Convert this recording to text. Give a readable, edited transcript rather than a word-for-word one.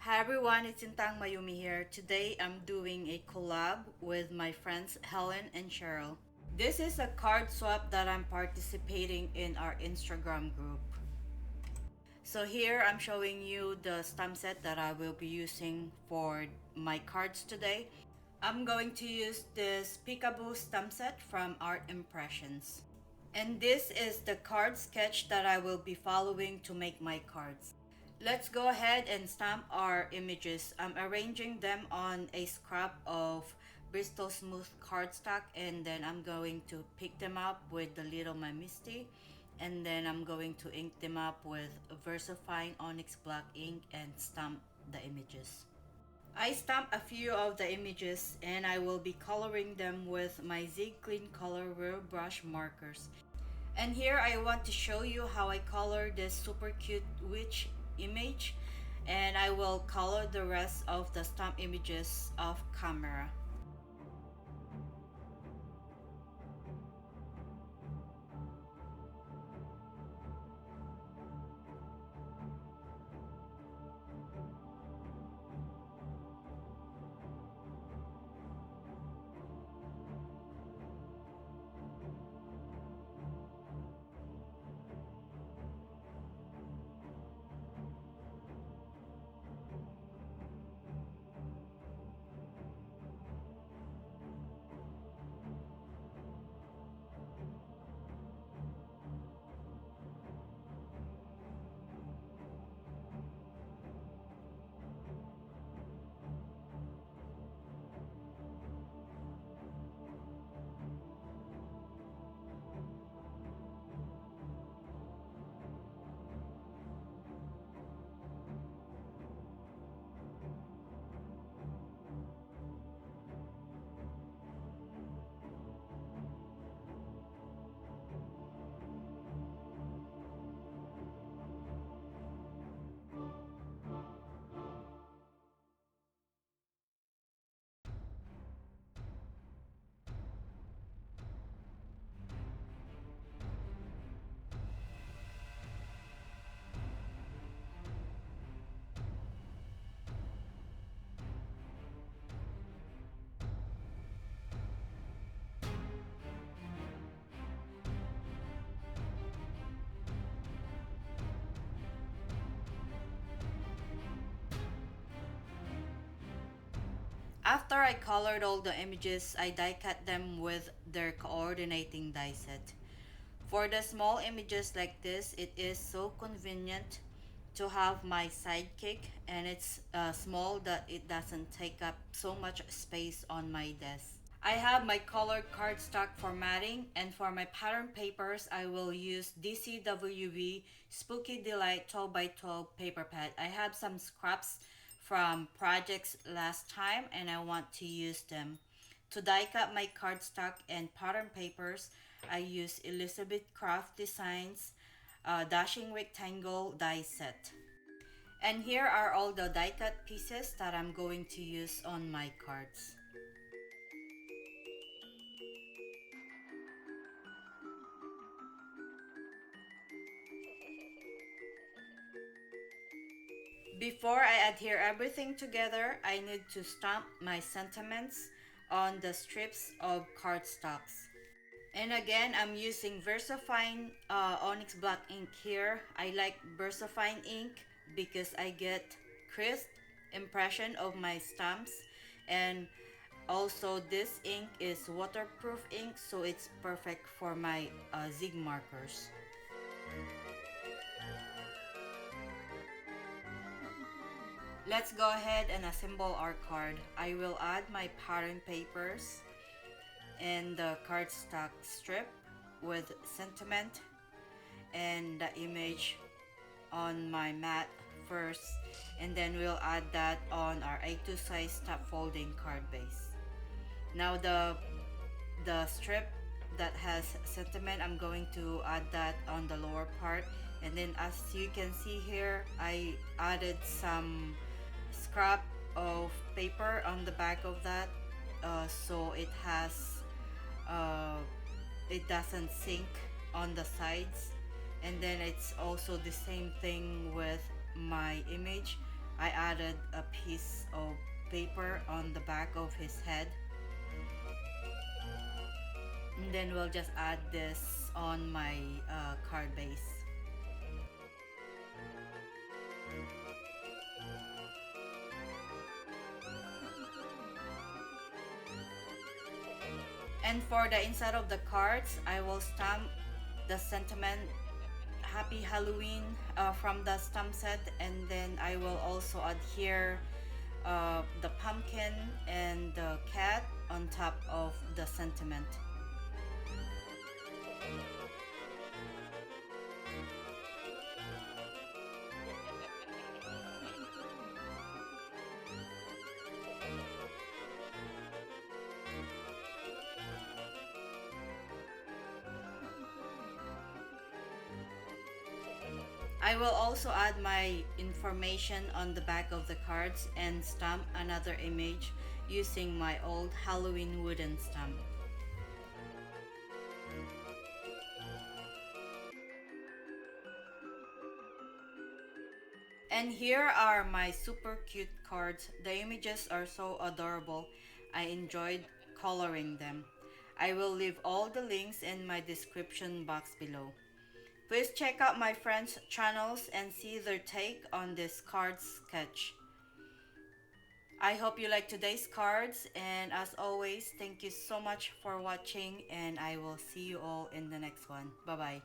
Hi everyone, it's Sintang Mayumi here. Today I'm doing a collab with my friends Helen and Cherryl. This is a card swap that I'm participating in our Instagram group. So here I'm showing you the stamp set that I will be using for my cards today. I'm going to use this Peekaboo stamp set from Art Impressions. And this is the card sketch that I will be following to make my cards. Let's go ahead and stamp our images. I'm arranging them on a scrap of Bristol smooth cardstock, and then I'm going to pick them up with the little my MISTI, and then I'm going to ink them up with VersaFine Onyx black ink and stamp the images. I stamped a few of the images and I will be coloring them with my Zig Clean Color Real Brush markers. And here I want to show you how I color this super cute witch image, and I will color the rest of the stamp images off camera. After I colored all the images, I die cut them with their coordinating die set. For the small images like this, it is so convenient to have my sidekick, and it's small that it doesn't take up so much space on my desk. I have my colored cardstock formatting, and for my pattern papers, I will use DCWB Spooky Delight 12x12 paper pad. I have some scraps from projects last time and I want to use them. To die cut my cardstock and pattern papers, I use Elizabeth Craft Designs Dashing Rectangle die set. And here are all the die cut pieces that I'm going to use on my cards. Before I adhere everything together, I need to stamp my sentiments on the strips of cardstocks. And again, I'm using VersaFine Onyx Black ink here. I like VersaFine ink because I get crisp impression of my stamps, and also this ink is waterproof ink, so it's perfect for my zig markers. Let's go ahead and assemble our card. I will add my pattern papers and the cardstock strip with sentiment and the image on my mat first, and then we'll add that on our A2 size top folding card base. Now the strip that has sentiment, I'm going to add that on the lower part, and then as you can see here, I added some scrap of paper on the back of that, so it doesn't sink on the sides. And then it's also the same thing with my image. I added a piece of paper on the back of his head. And then we'll just add this on my card base. And for the inside of the cards, I will stamp the sentiment Happy Halloween from the stamp set, and then I will also adhere the pumpkin and the cat on top of the sentiment. I will also add my information on the back of the cards and stamp another image using my old Halloween wooden stamp. And here are my super cute cards. The images are so adorable. I enjoyed coloring them. I will leave all the links in my description box below. Please check out my friends' channels and see their take on this card sketch. I hope you like today's cards, and as always, thank you so much for watching, and I will see you all in the next one. Bye bye.